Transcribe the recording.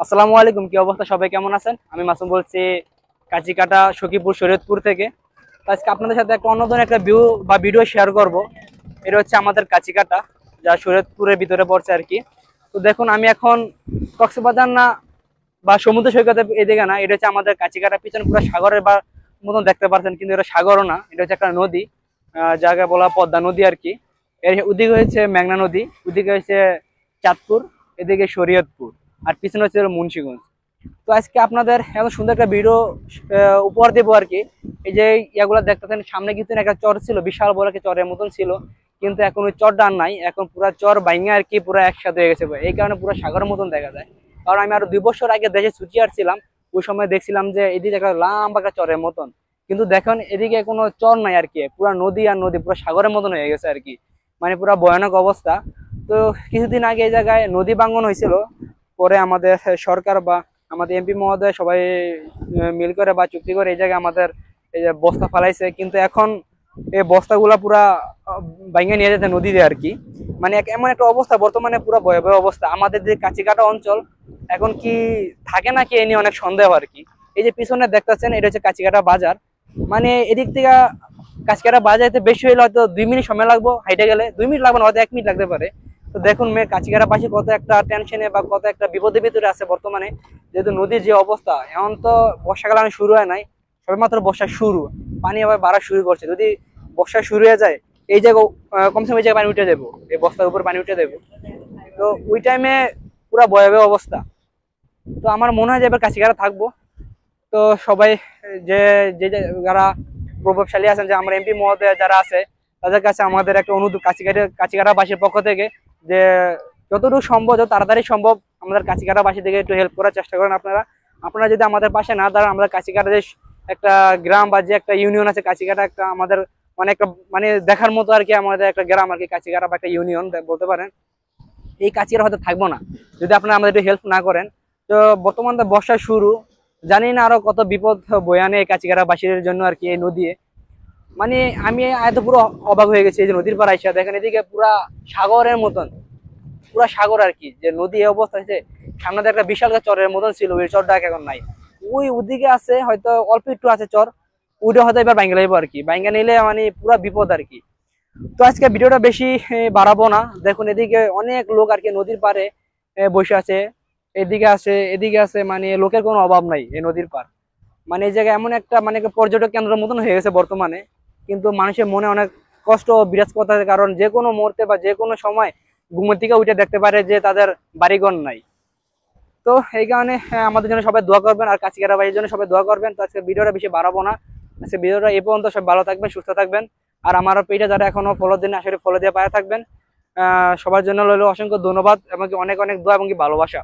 আসসালামু আলাইকুম, কি অবস্থা? সবাই কেমন আছেন? আমি মাসুম বলছি কাঁচিকাটা সখীপুর শরীয়তপুর থেকে। তো আজকে আপনাদের সাথে একটা অন্য ধরনের একটা ভিডিও শেয়ার করব। এটা হচ্ছে আমাদের কাঁচিকাটা, যা শরীয়তপুরের ভিতরে পড়ছে আর কি। তো দেখুন, আমি এখন কক্সবাজার না বা সমুদ্র সৈকতের এদিকে না, এটা হচ্ছে আমাদের কাঁচিকাটা। পিছনে পুরো সাগরের বা মতন দেখতে পাচ্ছেন, কিন্তু এটা সাগরও না, এটা হচ্ছে একটা নদী, জায়গায় বলা পদ্মা নদী আর কি। এর ওদিকে হচ্ছে মেঘনা নদী, ওদিকে হচ্ছে চাঁদপুর, এদিকে শরীয়তপুর, আর পিছনে হচ্ছে মুন্সিগঞ্জ। তো আজকে আপনাদের এত সুন্দর একটা ভিডিও উপহার দেবো আর কি। এই যে ইয়াগুলো দেখতেছেন সামনে, কিন্তু একটা চর ছিল, বিশাল বড় একটা চরের মতন ছিল, কিন্তু এখন ওই চরটা আর নাই। এখন পুরো চর ভাঙা আর কি, পুরো একসাথে হয়ে গেছে। এই কারণে পুরো সাগরের মতন দেখা যায়। কারণ আমি আরো 2 বছর আগে দেশে ছুটি আসছিলাম, ওই সময় দেখছিলাম যে এদিকে একটা লম্বা একটা চরের মতন, কিন্তু দেখুন এদিকে কোনো চর নাই আর কি, পুরো নদী আর নদী, পুরো সাগরের মতন হয়ে গেছে আর কি। মানে পুরো ভয়ানক অবস্থা। তো কিছুদিন আগে এই জায়গায় নদী ভাঙ্গন হয়েছিল, পরে আমাদের সরকার বা আমাদের এমপি মহোদয় সবাই মিল করে বা চুক্তি করে এই জায়গায় আমাদের এই যে বস্তা ফালাইছে, কিন্তু এখন এই বস্তাগুলা পুরা ভাঙে নিয়ে যেতে নদীতে আর কি। মানে এমন একটা অবস্থা বর্তমানে, পুরো ভয়াবহ অবস্থা। আমাদের যে কাছিকাটা অঞ্চল এখন কি থাকে নাকি এ নিয়ে অনেক সন্দেহ আর কি। এই যে পিছনে দেখতেছেন, এটা হচ্ছে কাছিকাটা বাজার। মানে এদিক থেকে কাছিকাটা বাজার বেশি হলে হয়তো 2 মিনিট সময় লাগবে, হাইটে গেলে 2 মিনিট লাগবে না, হয়তো 1 মিনিট লাগতে পারে। তো দেখুন মেয়ে কাছিকাটা পাশে কত একটা টেনশনে বা কত একটা বিপদের ভিতরে আছে বর্তমানে, যেহেতু নদীর যে অবস্থা। এখন তো বর্ষাকাল আমি শুরু হয় নাই, সবেমাত্র বর্ষা শুরু, পানি আবার বাড়া শুরু করছে। যদি বর্ষা শুরু হয়ে যায়, এই জায়গায় কমসে কম এই জায়গায় পানি উঠে যাবো, এই বস্তার উপর পানি উঠে যাবো। তো ওই টাইমে পুরা ভয়াবহ অবস্থা। তো আমার মনে হয় যে এবার কাছিকাটা থাকবো। তো সবাই যে যে যারা প্রভাবশালী আছেন, যে আমার এমপি মহোদয় যারা আছে, তাদের কাছে আমাদের একটা অনুরোধ, কাছিকাটাবাসীর পক্ষ থেকে, যে যতটুকু সম্ভব, যত তাড়াতাড়ি সম্ভব আমাদের কাছিকাটাবাসী থেকে একটু হেল্প করার চেষ্টা করেন আপনারা। আপনারা যদি আমাদের পাশে না দাঁড়ান, আমাদের কাছিকাটা যে একটা গ্রাম বা যে একটা ইউনিয়ন আছে, কাছিকাটা একটা আমাদের মানে একটা মানে দেখার মতো আর কি, আমাদের একটা গ্রাম আর কি কাছিকাটা, বা একটা ইউনিয়ন বলতে পারেন। এই কাছিকাটা হয়তো থাকবো না যদি আপনারা আমাদের একটু হেল্প না করেন। তো বর্তমান তো বর্ষা শুরু, জানি না আরো কত বিপদ বয়ে আনে এই কাছিকাটাবাসীর জন্য আর কি এই নদী। মানে আমি এত পুরো অবাক হয়ে গেছি, এই যে নদীর পাড় আইসা দেখেন, এদিকে পুরা সাগরের মতন, পুরা সাগর আর কি। যে নদী এই অবস্থা হয়েছে, সামনে একটা বিশাল চরের মতন ছিল, ওই চরটা এখন নাই। ওই ওদিকে আছে হয়তো অল্প একটু আছে চর, ওইটা হয়তো এবার ভাঙ্গা লাগবে আর কি। ভাঙ্গা নিলে মানে পুরা বিপদ আর কি। তো আজকে ভিডিওটা বেশি বাড়াবো না। দেখুন এদিকে অনেক লোক আর কি নদীর পাড়ে বসে আছে, এদিকে আছে এদিকে আছে, মানে লোকের কোনো অভাব নাই এই নদীর পাড়। মানে এই জায়গায় এমন একটা মানে একটা পর্যটক কেন্দ্রের মতন হয়ে গেছে বর্তমানে। কিন্তু মানুষের মনে অনেক কষ্ট বিরাজ করতে, কারণ যে কোনো মুহূর্তে বা যে কোনো সময় ঘুমের থেকে উঠে দেখতে পারে যে তাদের বাড়িঘর নাই। তো এই কারণে আমাদের জন্য সবাই দোয়া করবেন, আর কাছিকাটা বাড়ির জন্য সবাই দোয়া করবেন। তো আজকে ভিডিওটা বেশি বাড়াবো না, আজকে ভিডিওটা এই পর্যন্ত। সব ভালো থাকবেন, সুস্থ থাকবেন। আর আমার পেজে যারা এখনো ফলো দেন, আসলে ফলো দিয়ে পায়ে থাকবেন। সবার জন্য রইল অসংখ্য ধন্যবাদ এবং অনেক অনেক দোয়া এবং কি ভালোবাসা।